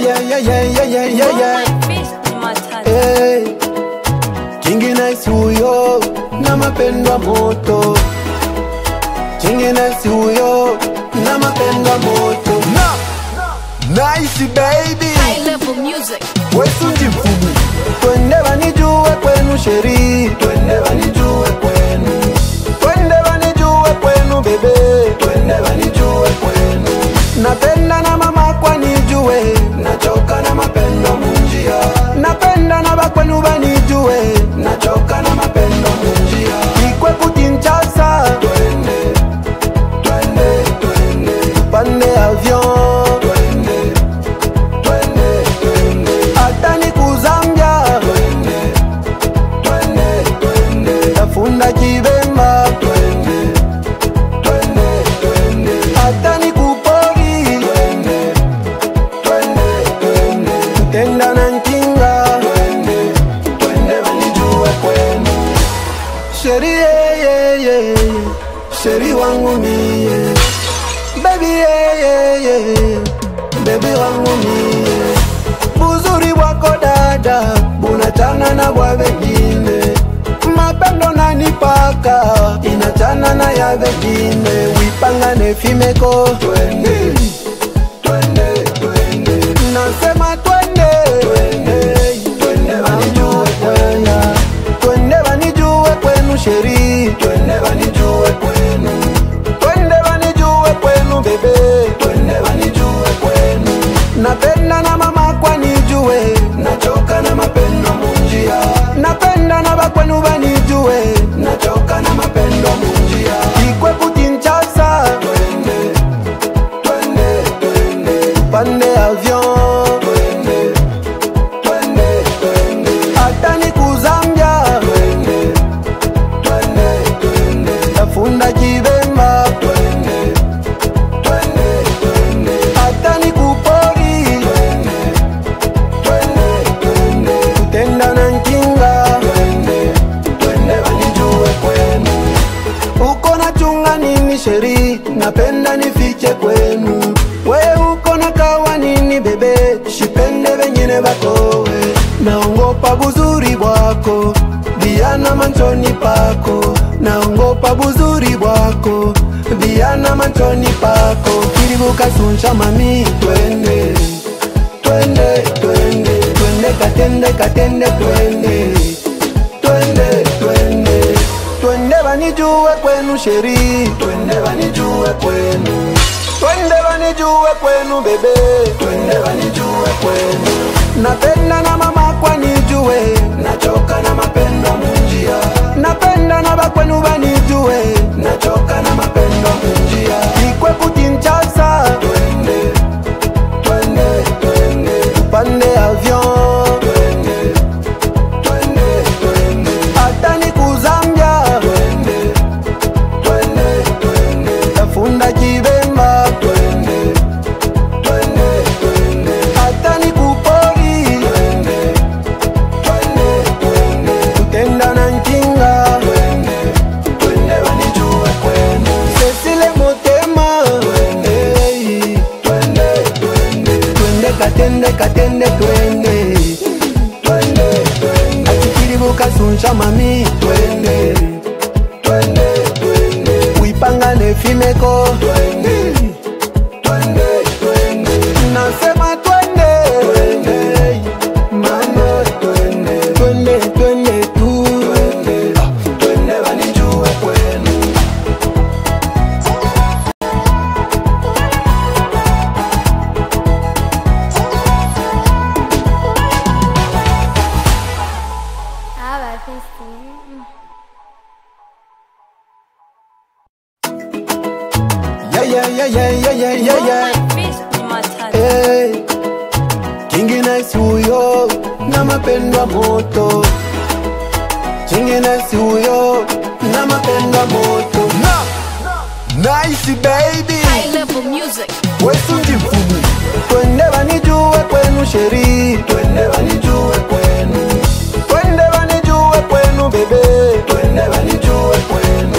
yeah. Hey, Chingi nice huyo na mapendo moto. Chingi nice huyo na mapendo moto. Nice baby. High level music. Wesu njifumu. Twende wanijue kwenu sheri. Twende wanijue kwenu. Twende wanijue kwenu bebe. Twende wanijue kwenu. Napenda na mama kwa nijue. Nachoka na mapendo munjia. Napenda na bakwenu banijue. Nachoka na mapendo munjia. Ikwe kutinchasa. Twende, twende, twende. Tupande avion. Funda kibemba twende, twende, twende. Hata ni kupori twende, twende, twende. Tutenda na nkinga twende, twende wanijue kwenu. Sheri yeah. Sheri wangu mie. Baby yeah. Baby wangu mie. Buzuri wako dada bunachana na bwa wengine. Mapendo na nipaka inachana na ya vekine. Wipangane fimeko twende, twende, twende. Nasema twende, twende, twende wanijue kwenu. Twende wanijue kwenu sheri. Twende wanijue kwenu. Twende wanijue kwenu bebe. Twende wanijue kwenu. Napenda na mama kwa nijue. Nachoka na mapendo munjia. Napenda na bakwenu banijue. Nachoka na mapendo munjia. Ikwe kutinchasa twende, twende, twende. Tupande avion twende, twende, twende. Hata ni kuzambia twende, twende, twende. Tafunda kibemba twende, twende, twende. Hata ni kupori twende, twende, twende. Tutenda na nkinga twende, twende wanijue kwenu. Uko na chunga nini sheri. Napenda nifiche kwenu. We uko na kawa nini bebe. Shipende wengine bakowe. Naongopa buzuri bwako. Diana manchoni pako. Naongopa buzuri bwako. Diana manchoni pako. Kiribuka sunsha mami. Twende, twende, twende. Twende katende, katende twende. Twende, twende. Twende wanijue kwenu sheri. Twende wanijue kwenu. Twende wanijue kwenu bebe. Twende wanijue kwenu. Napenda na mama kwa nijue. Nachoka na mapendo munjia. Napenda na bakwenu banijue. Nachoka na mapendo munjia. Ikwe kutinchasa twende, twende, twende. Tupande avion twende, twende, twende. Hata ni kuzambia twende, twende, twende. Tafunda kibemba twende, twende, twende. Hata ni kupori twende, twende, twende. Tutenda na nkinga twende, twende wanijue kwenu. Cecile motema twende, twende, twende. Twende katende, katende twende, twende, twende. Atikiribuka sunsha mami twende, twende, twende. Wipangane fimeko twende, twende, twende. Nasema twende, twende, mama twende, twende, twende tu twende, twende wanijue kwenu. Yeah. Hey, Chingi nice huyo na mapendo moto. Chingi nice huyo na mapendo moto. Nice baby. High level music. Wesu njifumu. Twende wanijue kwenu sheri. Twende wanijue kwenu. Twende wanijue kwenu bebe. Twende wanijue kwenu.